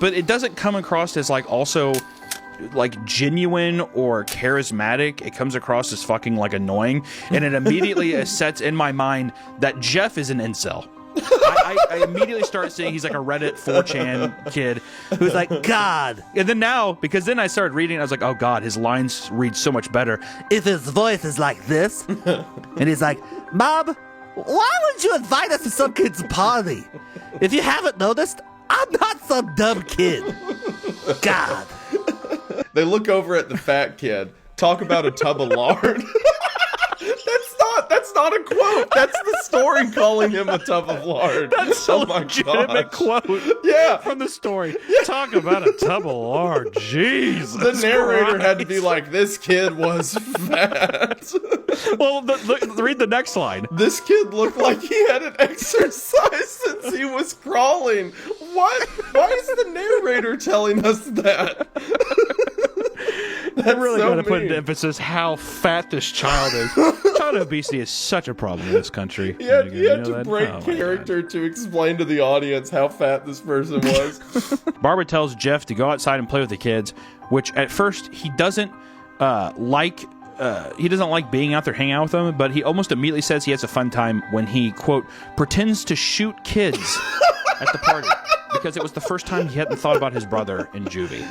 but it doesn't come across as like also like genuine or charismatic. It comes across as fucking like annoying, and it immediately sets in my mind that Jeff is an incel. I immediately start saying he's like a Reddit 4chan kid who's like, God. And then now, because then I started reading, I was like, oh God, his lines read so much better if his voice is like this. And he's like, Mom, why would you invite us to some kid's party? If you haven't noticed, I'm not some dumb kid. God. They look over at the fat kid, talk about a tub of lard. That's not a quote. That's the story calling him a tub of lard. That's a legitimate quote. Yeah. From the story. Yeah. Talk about a tub of lard. Jesus The narrator Christ. had to be like, this kid was fat. Well, read the next line. This kid looked like he hadn't exercised since he was crawling. What? Why is the narrator telling us that? I really got to put into emphasis how fat this child is. Child obesity is such a problem in this country. He had to break character to explain to the audience how fat this person was. Barbara tells Jeff to go outside and play with the kids, which at first he doesn't like. He doesn't like being out there hanging out with them, but he almost immediately says he has a fun time when he, quote, pretends to shoot kids at the party. Because it was the first time he hadn't thought about his brother in juvie,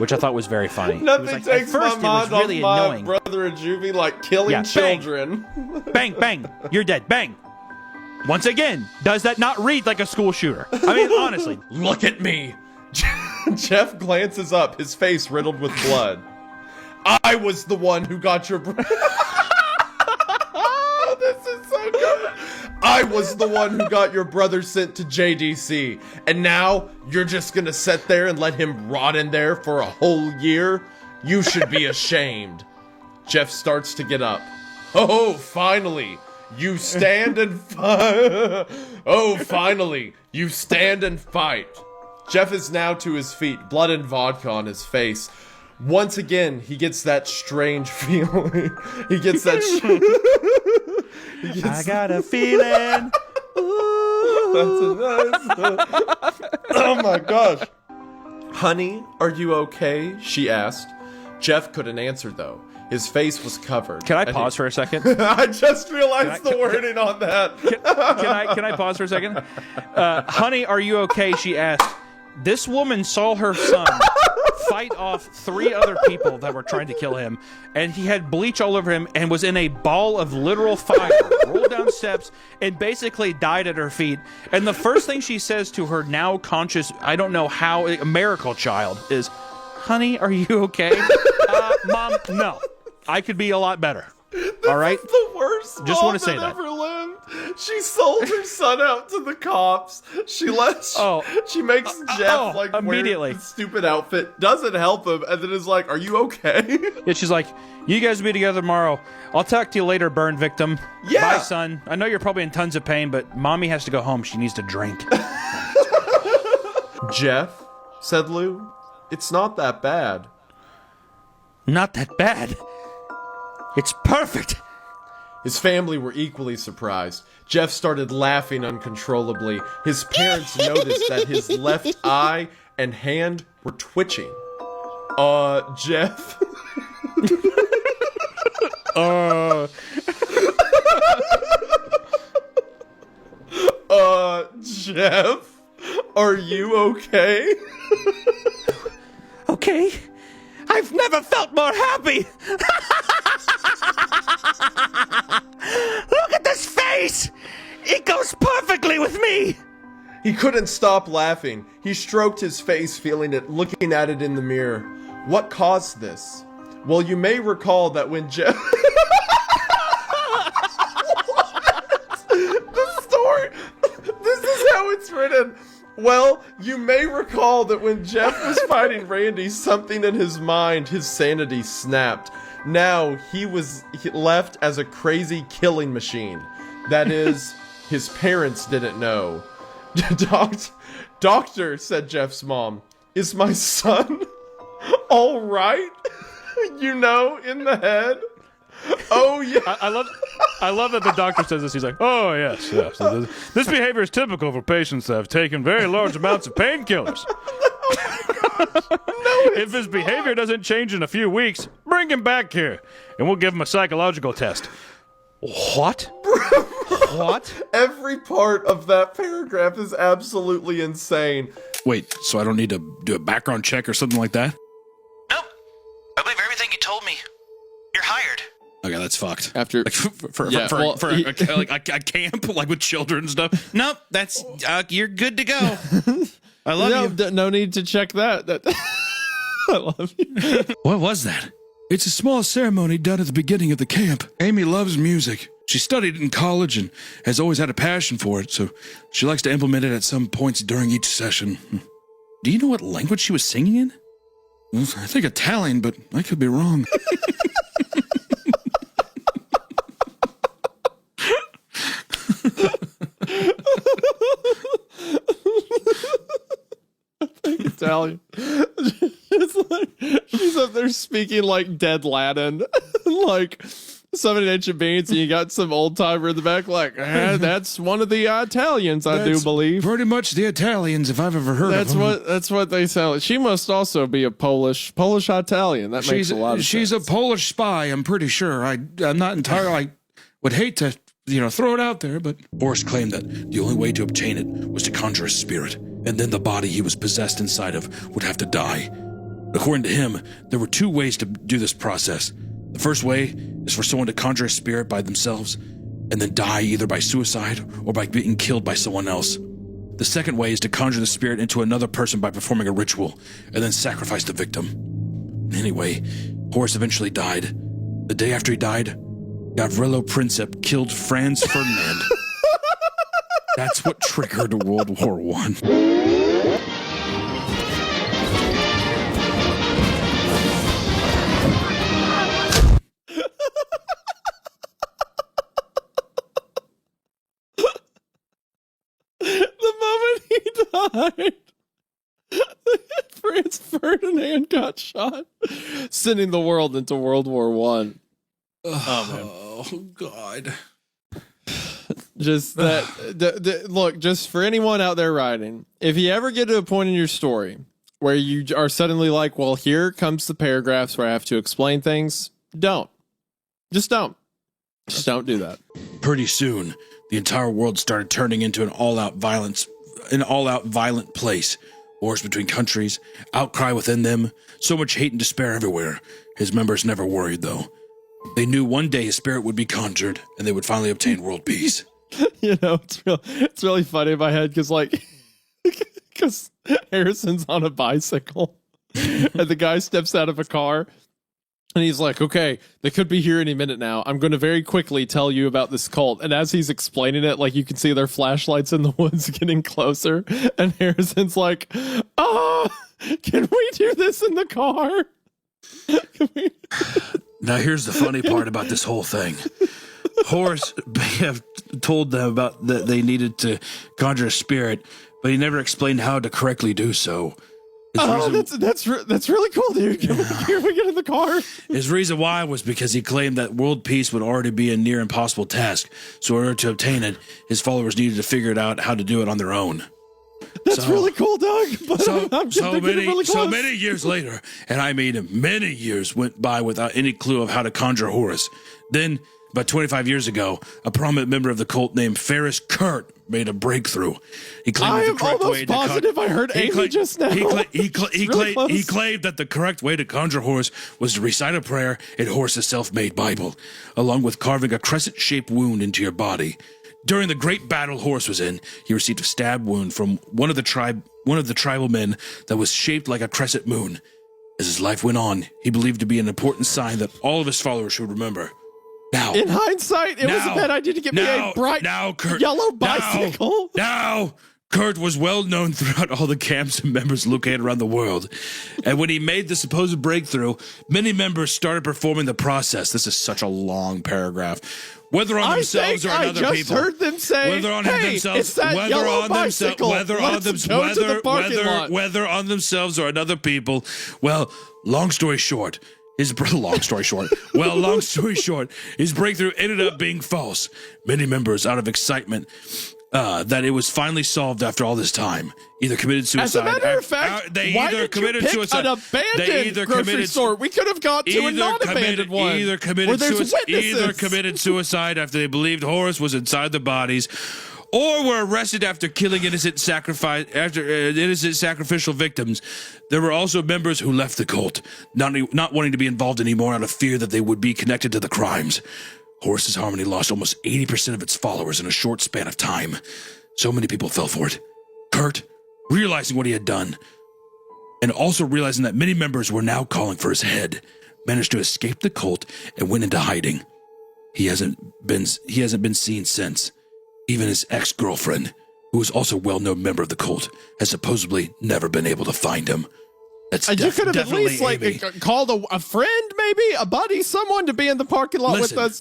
which I thought was very funny. Nothing takes my mind off my brother in juvie like killing children. Bang, bang, you're dead, bang. Once again, does that not read like a school shooter? I mean, honestly. Look at me. Jeff glances up, his face riddled with blood. I was the one who got your brother. This is so good. I was the one who got your brother sent to JDC, and now you're just gonna sit there and let him rot in there for a whole year? You should be ashamed. Jeff starts to get up. Oh, finally, you stand and fight. Oh, finally, you stand and fight. Jeff is now to his feet, blood and vodka on his face. Once again, he gets that strange feeling. He gets that. I got a feeling. Oh my gosh. Honey, are you okay? She asked. Jeff couldn't answer though. His face was covered. Can I pause for a second? I just realized the wording on that. Can I pause for a second? Honey, are you okay? She asked. This woman saw her son fight off 3 other people that were trying to kill him, and he had bleach all over him and was in a ball of literal fire, rolled down steps, and basically died at her feet. And the first thing she says to her now conscious, I don't know how, a miracle child is, honey, are you okay? Mom, no. I could be a lot better. All right? This is the worst just mom want to say that that ever lived. She sold her son out to the cops. She makes Jeff like immediately wear the stupid outfit, doesn't help him, and then is like, "Are you okay?" Yeah, she's like, "You guys will be together tomorrow. I'll talk to you later, burn victim." Yeah. Bye, son. I know you're probably in tons of pain, but mommy has to go home. She needs to drink. Jeff, said Lou, it's not that bad. Not that bad. It's perfect. His family were equally surprised. Jeff started laughing uncontrollably. His parents noticed that his left eye and hand were twitching. Jeff? Jeff? Are you okay? Okay. I've never felt more happy. Look at this face. It goes perfectly with me. He couldn't stop laughing. He stroked his face, feeling it, looking at it in the mirror. What caused this? Well, you may recall that when Jeff... The story... This is how it's written. Well, you may recall that when Jeff was fighting Randy, something in his mind, his sanity snapped. Now, he was left as a crazy killing machine. That is, his parents didn't know. Doctor, said Jeff's mom, is my son all right? You know, in the head? Oh, yeah. I love that the doctor says this. He's like, oh, yes. This behavior is typical for patients that have taken very large amounts of painkillers. If his behavior doesn't change in a few weeks, bring him back here, and we'll give him a psychological test. What? What? Every part of that paragraph is absolutely insane. Wait, so I don't need to do a background check or something like that? Nope. I believe everything you told me. You're hired. Okay, that's fucked. After Like for a camp like with children and stuff. Nope, that's you're good to go. I love you. no need to check that. I love you. What was that? It's a small ceremony done at the beginning of the camp. Amy loves music. She studied it in college and has always had a passion for it, so she likes to implement it at some points during each session. Do you know what language she was singing in? I think Italian, but I could be wrong. Italian. It's like she's up there speaking like dead Latin, like 7-inch beans, and you got some old timer in the back, like that's one of the Italians, I do believe. Pretty much the Italians, if I've ever heard of them. That's what they sound like. She must also be a Polish Italian. That makes a lot of sense. She's a Polish spy, I'm pretty sure. I'm not entirely. I would hate to, throw it out there, but Horace claimed that the only way to obtain it was to conjure a spirit, and then the body he was possessed inside of would have to die. According to him, there were 2 ways to do this process. The first way is for someone to conjure a spirit by themselves and then die either by suicide or by being killed by someone else. The second way is to conjure the spirit into another person by performing a ritual and then sacrifice the victim. Anyway, Horace eventually died. The day after he died, Gavrilo Princip killed Franz Ferdinand. That's what triggered World War I. Died. Franz Ferdinand got shot, sending the world into World War I. Oh, God. Just that. Look, just for anyone out there writing, if you ever get to a point in your story where you are suddenly like, well, here comes the paragraphs where I have to explain things, don't. Just don't do that. Pretty soon, the entire world started turning into an all-out violent place. Wars between countries, outcry within them, so much hate and despair everywhere. His members never worried, though. They knew one day his spirit would be conjured, and they would finally obtain world peace. It's really funny in my head, because Harrison's on a bicycle, and the guy steps out of a car, and he's like, okay, they could be here any minute now. I'm going to very quickly tell you about this cult. And as he's explaining it, like, you can see their flashlights in the woods getting closer. And Harrison's like, can we do this in the car? Now, here's the funny part about this whole thing. Horace may have told them about that they needed to conjure a spirit, but he never explained how to correctly do so. That's really cool, dude. Can we get in the car? His reason why was because he claimed that world peace would already be a near impossible task. So in order to obtain it, his followers needed to figure it out how to do it on their own. That's really cool, Doug. But so many years later, and I mean many years, went by without any clue of how to conjure Horace. Then, about 25 years ago, a prominent member of the cult named Ferris Kurt made a breakthrough. He claimed I am almost positive I heard Amy just now. He claimed that the correct way to conjure Horace was to recite a prayer in Horace's self-made Bible, along with carving a crescent-shaped wound into your body. During the great battle Horace was in, he received a stab wound from one of the tribal men that was shaped like a crescent moon. As his life went on, he believed to be an important sign that all of his followers should remember. Now, in hindsight, it was a bad idea to get me a bright yellow bicycle. Now, Kurt was well known throughout all the camps and members located around the world. And when he made the supposed breakthrough, many members started performing the process. This is such a long paragraph. Whether on themselves or on other people. I just heard them say, whether on themselves, it's that yellow bicycle. Whether on themselves or on other people. Well, long story short, his breakthrough ended up being false. Many members, out of excitement that it was finally solved after all this time. Either committed suicide. As a matter of fact, they why either did committed you pick suicide. an abandoned grocery store? We could have got to a non-abandoned one. Either where committed there's suicide. witnesses. Either committed suicide after they believed Horace was inside the bodies, or were arrested after killing innocent sacrificial victims. There were also members who left the cult, not wanting to be involved anymore out of fear that they would be connected to the crimes. Horace's Harmony lost almost 80% of its followers in a short span of time. So many people fell for it. Kurt, realizing what he had done, and also realizing that many members were now calling for his head, managed to escape the cult and went into hiding. He hasn't been seen since. Even his ex-girlfriend, who was also a well-known member of the cult, has supposedly never been able to find him. That's you could have at least Amy. called a friend, maybe a buddy, someone to be in the parking lot with us.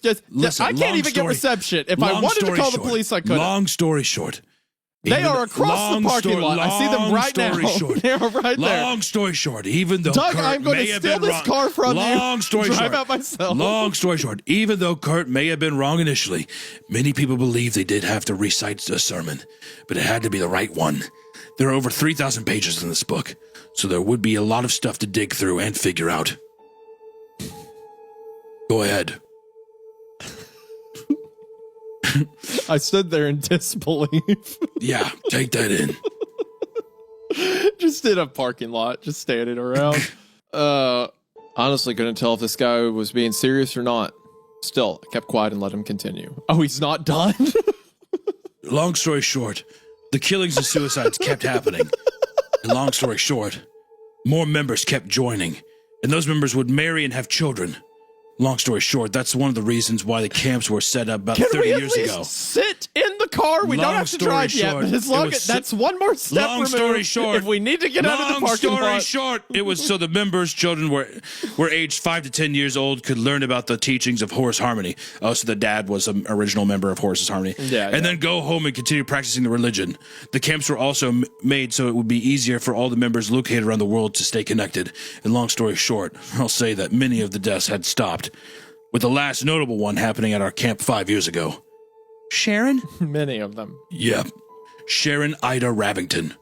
I can't even get reception. If I wanted to call the police, I couldn't. Long story short, they are across the parking lot. I see them right now. They are right there. Long story short, even though Doug, Kurt I'm going may to have steal been this wrong, car from long story drive short, out myself. Long story short, even though Kurt may have been wrong initially, many people believe they did have to recite a sermon, but it had to be the right one. There are over 3,000 pages in this book, so there would be a lot of stuff to dig through and figure out. Go ahead. I stood there in disbelief. Yeah, take that in. Just in a parking lot, just standing around. Honestly, couldn't tell if this guy was being serious or not. Still, I kept quiet and let him continue. Oh, he's not done? Long story short, the killings and suicides kept happening. And long story short, more members kept joining, and those members would marry and have children. Long story short, that's one of the reasons why the camps were set up about 30 years ago. Sit in the car? We don't have to drive yet, but as long as that's one more step long removed. Story short, if we need to get out of the parking lot. Long story short, it was so the members' children were aged 5 to 10 years old could learn about the teachings of Horace Harmony. Oh, so the dad was an original member of Horace's Harmony. And then go home and continue practicing the religion. The camps were also made so it would be easier for all the members located around the world to stay connected. And long story short, I'll say that many of the deaths had stopped, with the last notable one happening at our camp 5 years ago. Sharon? Many of them. Yep. Sharon Ida Ravington.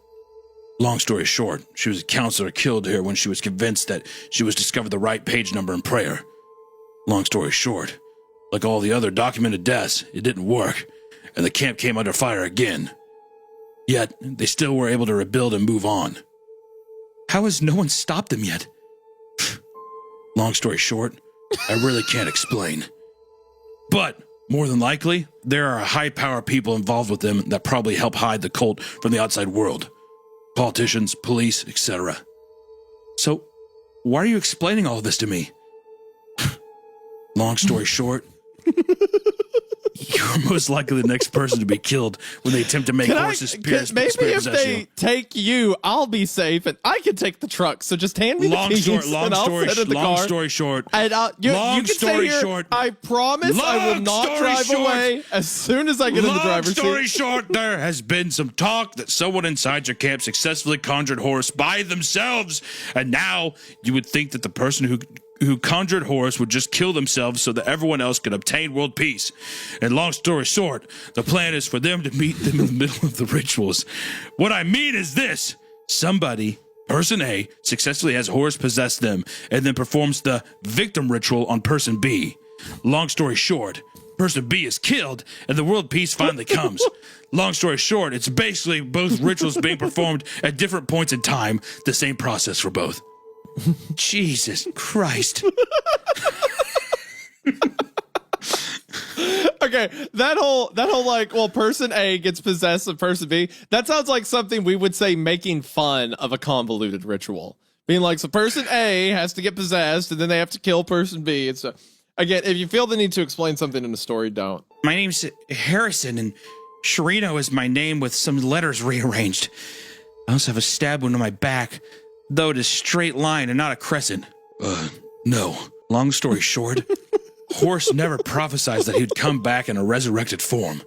Long story short, she was a counselor killed here when she was convinced that she was discovered the right page number in prayer. Long story short, like all the other documented deaths, it didn't work, and the camp came under fire again. Yet, they still were able to rebuild and move on. How has no one stopped them yet? Long story short, I really can't explain. But, more than likely, there are high-power people involved with them that probably help hide the cult from the outside world. Politicians, police, etc. So, why are you explaining all this to me? Long story short, you're most likely the next person to be killed when they attempt to make horses pierce. Maybe if they take you, I'll be safe, and I can take the truck. So just hand me the keys, and I'll sit in the car. Long story short. And you can stay here. I promise I will not drive away as soon as I get in the driver's seat. Long story short, there has been some talk that someone inside your camp successfully conjured Horace by themselves, and now you would think that the person who conjured Horace would just kill themselves so that everyone else could obtain world peace. And long story short, the plan is for them to meet them in the middle of the rituals. What I mean is this. Somebody, person A, successfully has Horace possess them and then performs the victim ritual on person B. Long story short, person B is killed and the world peace finally comes. Long story short, it's basically both rituals being performed at different points in time, the same process for both. Jesus Christ. Okay, that whole like, well, person A gets possessed of person B, that sounds like something we would say making fun of a convoluted ritual. Being like, so person A has to get possessed and then they have to kill person B. It's again, if you feel the need to explain something in a story, don't. My name's Harrison, and Sharino is my name with some letters rearranged. I also have a stab wound on my back, though it is straight line and not a crescent. No. Long story short, Horace never prophesied that he'd come back in a resurrected form.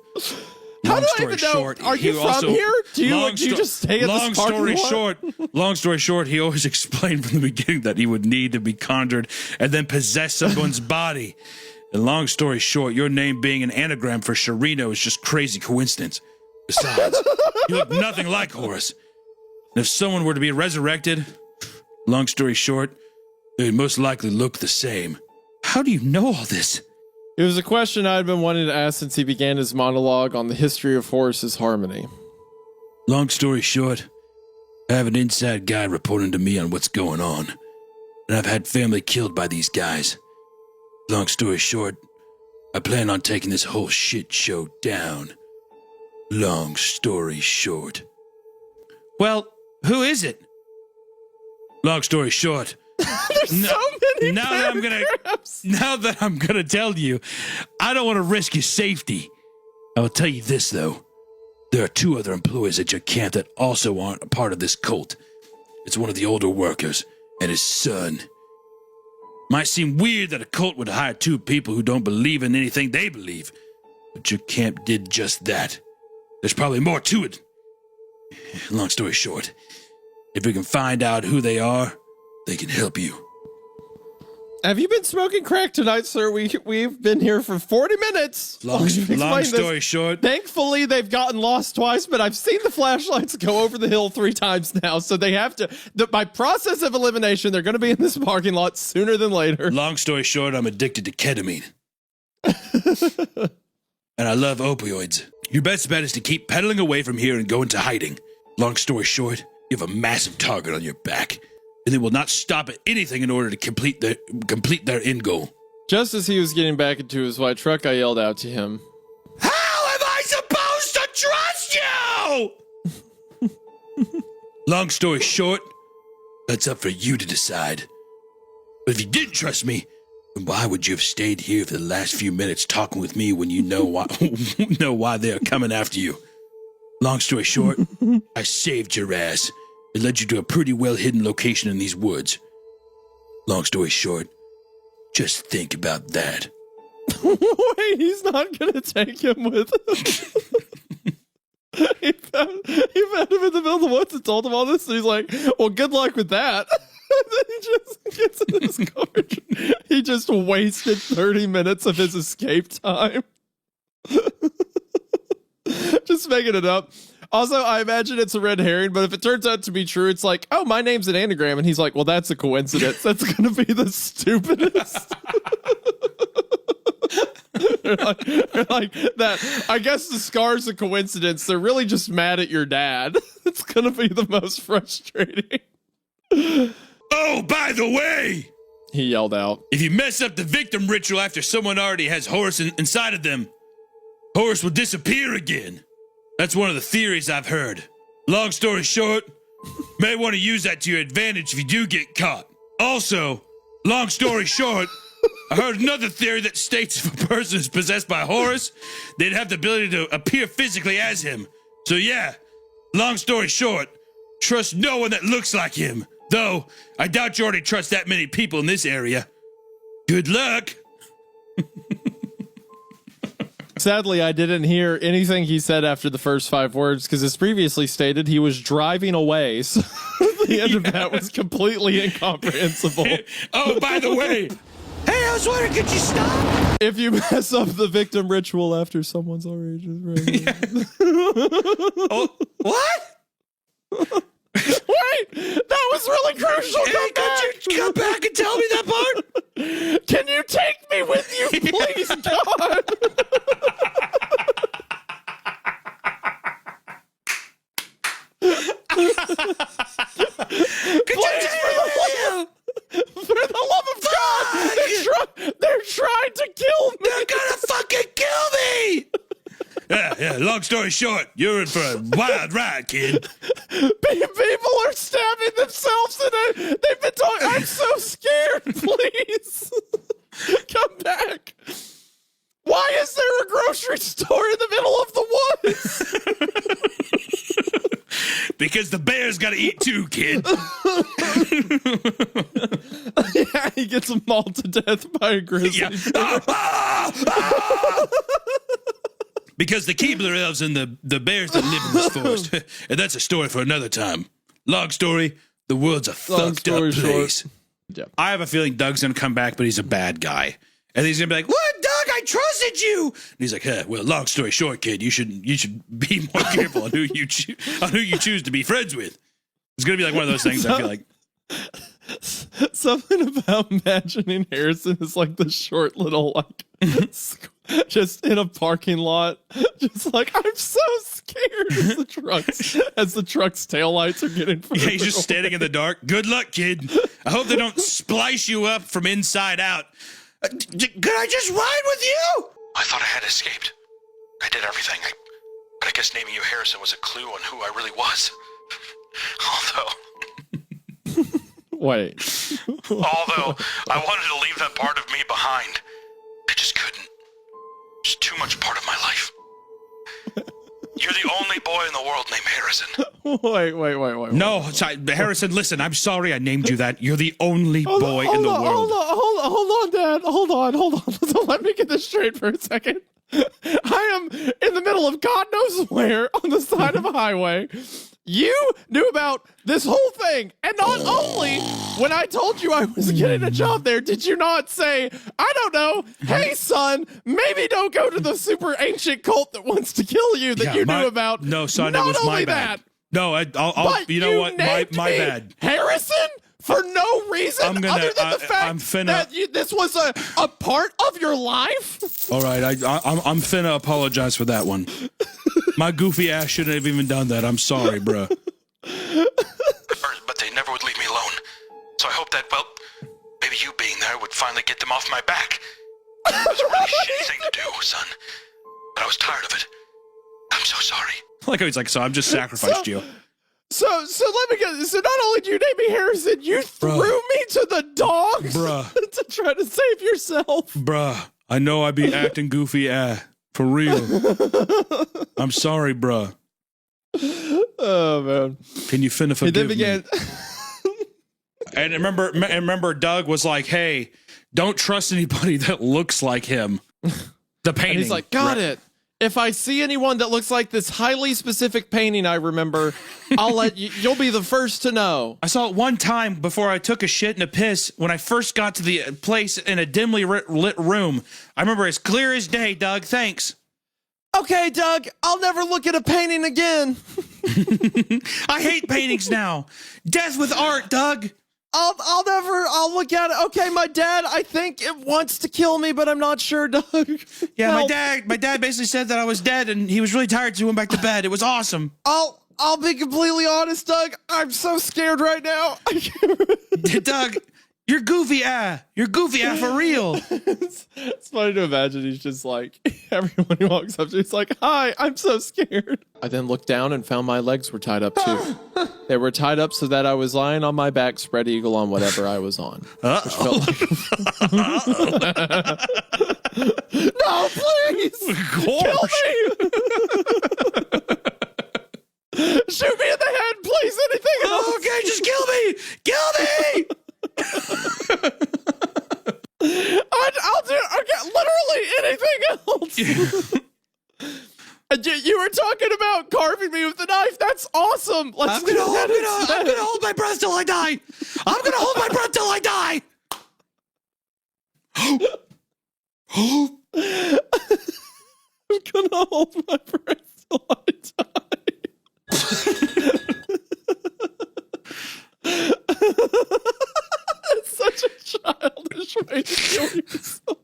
How do I even know? Are you from here? Do you just stay in this parking lot? Long story short, he always explained from the beginning that he would need to be conjured and then possess someone's body. And long story short, your name being an anagram for Sharino is just crazy coincidence. Besides, you look nothing like Horace. And if someone were to be resurrected, long story short, they would most likely look the same. How do you know all this? It was a question I had been wanting to ask since he began his monologue on the history of Horace's harmony. Long story short, I have an inside guy reporting to me on what's going on. And I've had family killed by these guys. Long story short, I plan on taking this whole shit show down. Long story short. Well, who is it? Long story short. There's so many paragraphs. Now that I'm gonna tell you, I don't want to risk your safety. I will tell you this though. There are 2 other employees at your camp that also aren't a part of this cult. It's one of the older workers and his son. Might seem weird that a cult would hire 2 people who don't believe in anything they believe, but your camp did just that. There's probably more to it. Long story short, if we can find out who they are, they can help you. Have you been smoking crack tonight, sir? We've been here for 40 minutes. Long story short. Thankfully, they've gotten lost twice, but I've seen the flashlights go over the hill 3 times now, so they have to. By process of elimination, they're going to be in this parking lot sooner than later. Long story short, I'm addicted to ketamine. And I love opioids. Your best bet is to keep pedaling away from here and go into hiding. Long story short, you have a massive target on your back, and they will not stop at anything in order to complete their end goal. Just as he was getting back into his white truck, I yelled out to him, How am I supposed to trust you? Long story short, that's up for you to decide. But if you didn't trust me, then why would you have stayed here for the last few minutes talking with me when you know why they are coming after you? Long story short, I saved your ass and led you to a pretty well-hidden location in these woods. Long story short, just think about that. Wait, he's not going to take him with him. he found him in the middle of the woods and told him all this, and he's like, well, good luck with that. And then he just gets in his car. He just wasted 30 minutes of his escape time. Just making it up. Also, I imagine it's a red herring, but if it turns out to be true, it's like, oh, my name's an anagram. And he's like, well, that's a coincidence. That's going to be the stupidest. they're like that. I guess the scar's a coincidence. They're really just mad at your dad. It's going to be the most frustrating. Oh, by the way, he yelled out, if you mess up the victim ritual after someone already has Horace inside of them, Horace will disappear again. That's one of the theories I've heard. Long story short, may want to use that to your advantage if you do get caught. Also, long story short, I heard another theory that states if a person is possessed by Horace, they'd have the ability to appear physically as him. So yeah, long story short, trust no one that looks like him. Though, I doubt you already trust that many people in this area. Good luck. Sadly, I didn't hear anything he said after the first 5 words, because as previously stated, he was driving away. So the end of that was completely incomprehensible. Oh, by the way. Hey, I was wondering, could you stop? If you mess up the victim ritual after someone's already just Oh, what? Wait, that was really crucial. Could you come back and tell me that part? Can you take me with you, please, God? For the love of God, they're trying to kill me. They're gonna fucking kill me! Yeah, long story short, you're in for a wild ride, kid. People are stabbing themselves and they've been talking. I'm so scared, please. Come back. Why is there a grocery store in the middle of the woods? Because the bear's gotta eat too, kid. Yeah, he gets mauled to death by a grizzly. Yeah. Because the Keebler elves and the bears that live in this forest. And that's a story for another time. Long story, the world's a fucked up place. Yeah. I have a feeling Doug's gonna come back, but he's a bad guy. And he's gonna be like, what, Doug? I trusted you. And he's like, hey, well, long story short, kid, you should be more careful on who you choose to be friends with. It's gonna be like one of those things. I feel like something about imagining Harrison is like the short little just in a parking lot, just like I'm so scared as the truck's taillights are getting. Yeah, he's just standing in the dark. Good luck, kid. I hope they don't splice you up from inside out. Could I just ride with you? I thought I had escaped. I did everything. But I guess naming you Harrison was a clue on who I really was. Although I wanted to leave that part of me behind. I just couldn't. It's too much part of my life. You're the only boy in the world named Harrison. Wait. No, sorry, Harrison, listen, I'm sorry I named you that. You're the only boy in the world. Hold on, Dad. Hold on. Let me get this straight for a second. I am in the middle of God knows where on the side of a highway. You knew about this whole thing. And not only when I told you I was getting a job there, did you not say, I don't know, hey, son, maybe don't go to the super ancient cult that wants to kill you that you knew about. No, son, not it was only my bad. That, no, I'll you know what? My bad. Harrison? For no reason other than the fact that this was a part of your life? All right, I'm finna apologize for that one. My goofy ass shouldn't have even done that. I'm sorry, bruh. But they never would leave me alone. So I hope that, well, maybe you being there would finally get them off my back. It was a really shitty thing to do, son. But I was tired of it. I'm so sorry. Like he's like, so I've just sacrificed you. So let me get this. So not only do you name me Harrison, you threw me to the dogs to try to save yourself. Bruh, I know I be acting goofy, for real. I'm sorry, bruh. Oh, man. Can you finna forgive me? And remember, Doug was like, hey, don't trust anybody that looks like him. The painting. And he's like, got it. If I see anyone that looks like this highly specific painting I remember, I'll let you, you'll be the first to know. I saw it one time before I took a shit and a piss when I first got to the place in a dimly lit room. I remember as clear as day, Doug. Thanks. Okay, Doug, I'll never look at a painting again. I hate paintings now. Death with art, Doug. I'll look at it. Okay, my dad, I think it wants to kill me, but I'm not sure, Doug. Yeah, Help. my dad basically said that I was dead and he was really tired, so he went back to bed. It was awesome. I'll be completely honest, Doug. I'm so scared right now. Doug, you're goofy, for real. It's funny to imagine he's just like, everyone who walks up to he's like, hi, I'm so scared. I then looked down and found my legs were tied up too. They were tied up so that I was lying on my back, spread eagle on whatever I was on. Which felt like... No, please! Kill me! Shoot me in the head, please! Anything else? Okay, just kill me! Kill me! I'll do literally anything else. You were talking about carving me with the knife. That's awesome. I'm gonna hold my breath till I die. I'm gonna hold my breath till I die. I'm gonna hold my breath till I die. It's such a childish way to kill yourself.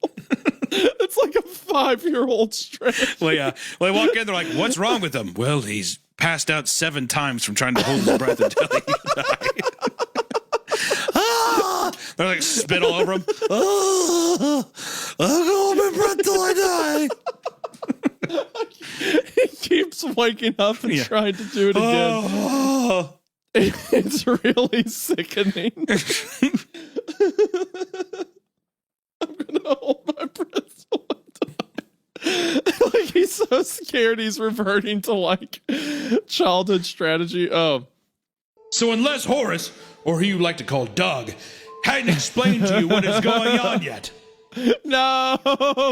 It's like a 5-year-old stretch. Well, yeah. Well, they walk in, they're like, what's wrong with him? Well, he's passed out 7 times from trying to hold his breath until he died. They're like, spit all over him. I'm gonna hold my breath till I die. He keeps waking up and trying to do it again. It's really sickening. I'm gonna hold my breath till I die. Like, he's so scared he's reverting to like childhood strategy. Oh. So unless Horace, or who you like to call Doug, hadn't explained to you what is going on yet. No,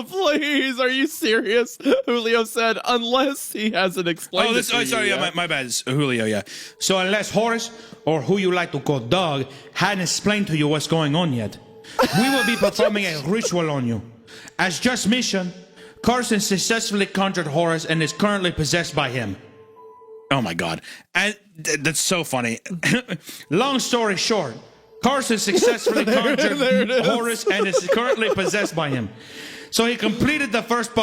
please. Are you serious? Julio said, unless he hasn't explained My bad. It's Julio, yeah. So unless Horace, or who you like to call Doug, hadn't explained to you what's going on yet, we will be performing a ritual on you. As just mentioned, Carson successfully conjured Horace and is currently possessed by him. Oh my God. And that's so funny. Long story short, Carson successfully conjured Horace and is currently possessed by him. So he completed the first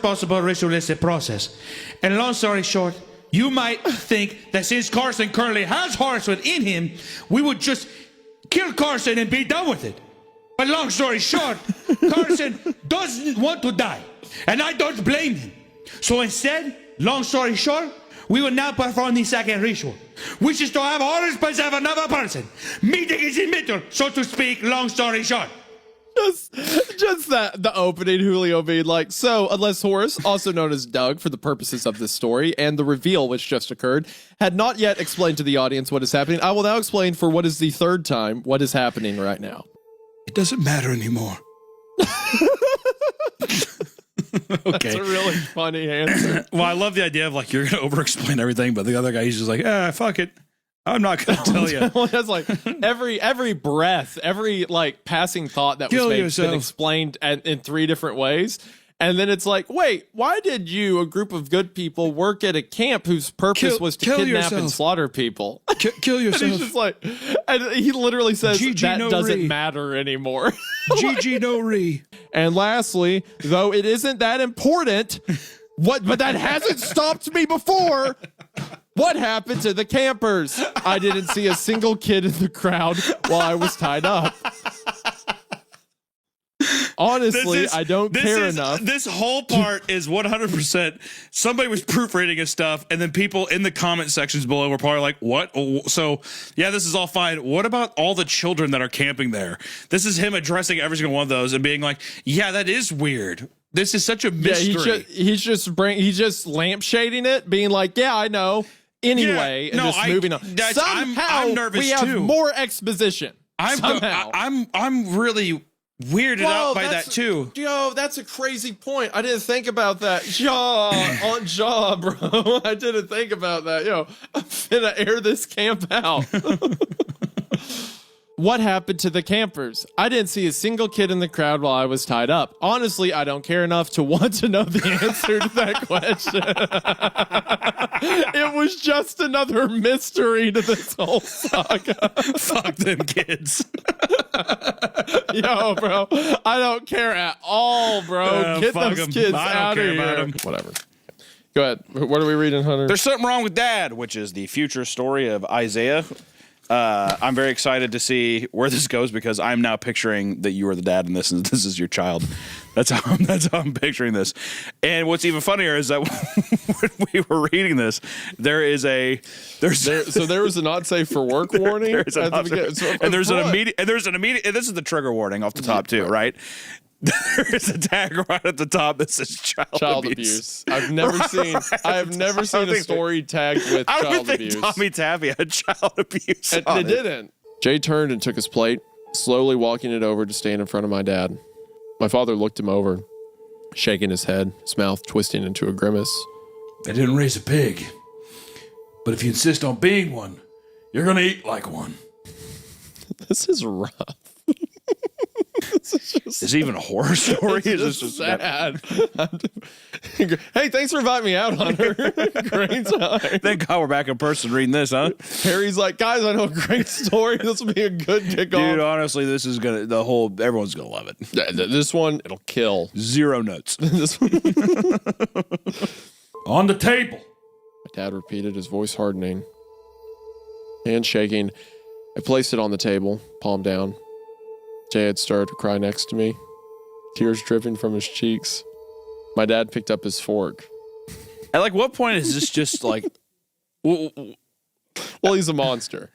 possible ritualistic process. And long story short, you might think that since Carson currently has Horace within him, we would just kill Carson and be done with it. But long story short, Carson doesn't want to die, and I don't blame him. So instead, long story short, we will now perform the second ritual, which is to have Horace possess another person, meeting is in middle, so to speak, long story short. Just that, the opening, Julio being like, so unless Horace, also known as Doug for the purposes of this story, and the reveal which just occurred, had not yet explained to the audience what is happening, I will now explain for what is the third time what is happening right now. It doesn't matter anymore. Okay. That's a really funny answer. Well, I love the idea of like, you're going to over-explain everything, but the other guy, he's just like, fuck it. I'm not going to tell you. Well, that's like every breath, every like passing thought that was made has been explained in 3 different ways. And then it's like, wait, why did you, a group of good people, work at a camp whose purpose was to kidnap and slaughter people? Kill yourself. And he's just like, and he literally says, that doesn't matter anymore. GG no re. And lastly, though it isn't that important, but that hasn't stopped me before. What happened to the campers? I didn't see a single kid in the crowd while I was tied up. Honestly, I don't care enough. This whole part is 100%. Somebody was proofreading his stuff, and then people in the comment sections below were probably like, what? So, yeah, this is all fine. What about all the children that are camping there? This is him addressing every single one of those and being like, yeah, that is weird. This is such a mystery. Yeah, he's just lampshading it, being like, yeah, I know. Anyway, and just moving on. Somehow, I'm nervous we have too. more exposition. I'm really weirded out by that too. Yo, that's a crazy point. I didn't think about that. On jaw, bro. I didn't think about that. Yo, I'm finna air this camp out. What happened to the campers? I didn't see a single kid in the crowd while I was tied up. Honestly, I don't care enough to want to know the answer to that question. It was just another mystery to this whole saga. Fuck them kids. Yo, bro, I don't care at all, bro. Get those kids out of here. Whatever. Go ahead. What are we reading, Hunter? There's Something Wrong with Dad, which is the future story of Isaiah. I'm very excited to see where this goes because I'm now picturing that you are the dad in this and this is your child. That's how I'm picturing this. And what's even funnier is that when we were reading this, there was a not safe for work warning. There's an immediate, and this is the trigger warning off the top too, right? There is a tag right at the top that says child abuse. I've never seen a story tagged with child abuse. Tommy Taffy had child abuse. It didn't. Jay turned and took his plate, slowly walking it over to stand in front of my dad. My father looked him over, shaking his head, his mouth twisting into a grimace. I didn't raise a pig, but if you insist on being one, you're gonna eat like one. This is rough. Is it even a horror story? Is this just sad? Hey, thanks for inviting me out, Hunter. Great time. Thank God we're back in person reading this, huh? Harry's like, guys, I know a great story. This will be a good kickoff. Dude, honestly, this is everyone's gonna love it. This one, it'll kill. 0 notes. This one. On the table. My dad repeated, his voice hardening. Hand shaking. I placed it on the table, palm down. Jay had started to cry next to me, tears dripping from his cheeks. My dad picked up his fork. At like what point is this just like... Well, he's a monster.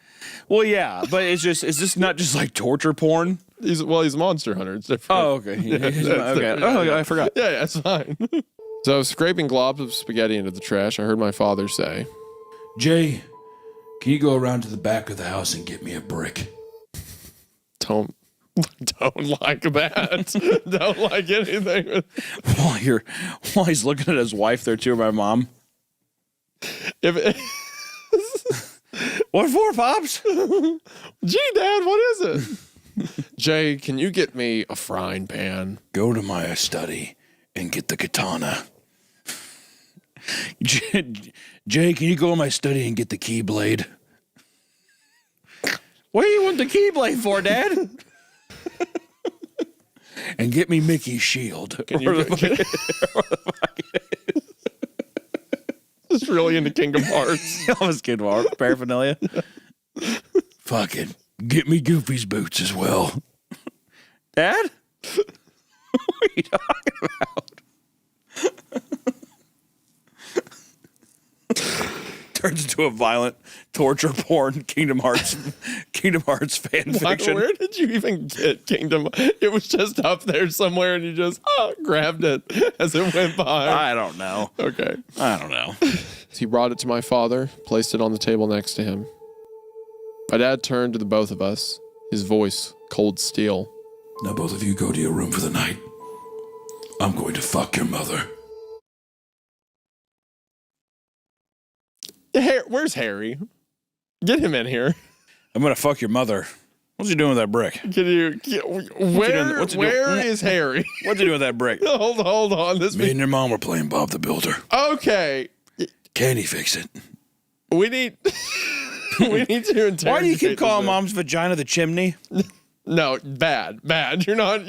Well, yeah, but is this not just like torture porn? He's a monster hunter. It's different. Oh, okay. Okay. Oh, I forgot. Yeah, it's fine. So scraping globs of spaghetti into the trash, I heard my father say, Jay, can you go around to the back of the house and get me a brick? Don't like that. Don't like anything. While he's looking at his wife there too, my mom. What for, Pops? Gee, Dad, what is it? Jay, can you get me a frying pan? Go to my study and get the katana. Jay, can you go to my study and get the keyblade? What do you want the keyblade for, Dad? And get me Mickey's shield. Just really into Kingdom Hearts. I was Kingdom Hearts paraphernalia. Fucking get me Goofy's boots as well. Dad? What are you talking about? Turns into a violent torture porn Kingdom Hearts fan fiction. Where did you even get Kingdom? It was just up there somewhere, and you just grabbed it as it went by. I don't know. Okay. I don't know. He brought it to my father, placed it on the table next to him. My dad turned to the both of us, his voice cold steel. Now both of you go to your room for the night. I'm going to fuck your mother. Where's Harry? Get him in here. I'm gonna fuck your mother. What's he doing with that brick? Where is Harry? What's he doing with that brick? Hold on. Me and your mom were playing Bob the Builder. Okay. Can he fix it? We need to interrogate. Why do you keep calling this. Mom's vagina the chimney? No, bad. You don't.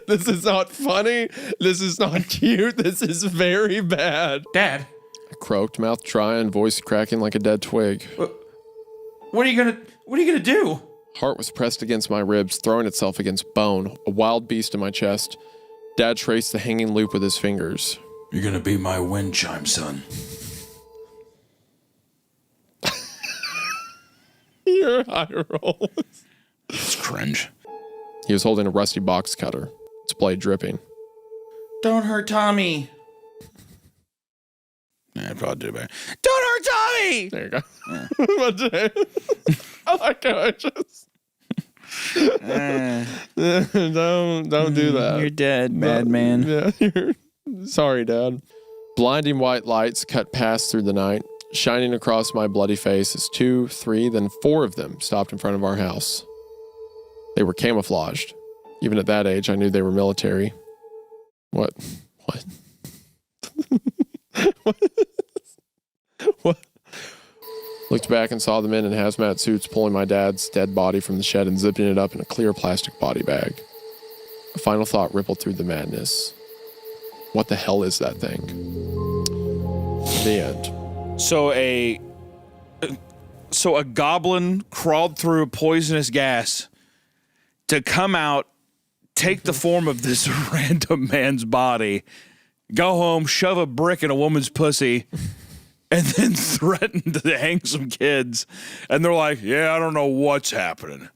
This is not funny. This is not cute. This is very bad. Dad, I croaked, mouth dry and voice cracking like a dead twig. what are you gonna do? Heart was pressed against my ribs, throwing itself against bone, a wild beast in my chest. Dad traced the hanging loop with his fingers. You're gonna be my wind chime, son. Your eye rolls. It's cringe. He was holding a rusty box cutter, its blade dripping. Don't hurt Tommy. Yeah, I'd probably do better. Don't hurt Tommy. There you go. I like how I just don't do that. You're dead, madman. Yeah, sorry, Dad. Blinding white lights cut past through the night, shining across my bloody face as 2, 3, then 4 of them stopped in front of our house. They were camouflaged. Even at that age, I knew they were military. What? What? Looked back and saw the men in hazmat suits pulling my dad's dead body from the shed and zipping it up in a clear plastic body bag. A final thought rippled through the madness. What the hell is that thing? The end. So a goblin crawled through a poisonous gas to come out, take the form of this random man's body, go home, shove a brick in a woman's pussy, and then threaten to hang some kids. And they're like, yeah, I don't know what's happening.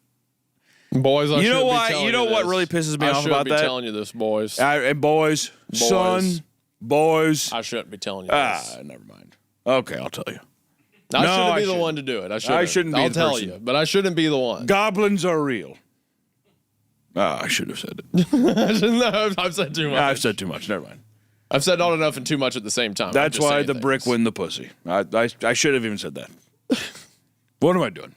Boys, you know what really pisses me off about that? I shouldn't be telling you this, boys. And boys, son, boys. I shouldn't be telling you this. Never mind. Okay, I'll tell you. I shouldn't be the one to do it. I shouldn't be I'll the tell person. you, but I shouldn't be the one. Goblins are real. I should have said it. I've said too much. I've said too much. Never mind. I've said not enough and too much at the same time. That's why the brick win the pussy. I should have even said that. What am I doing?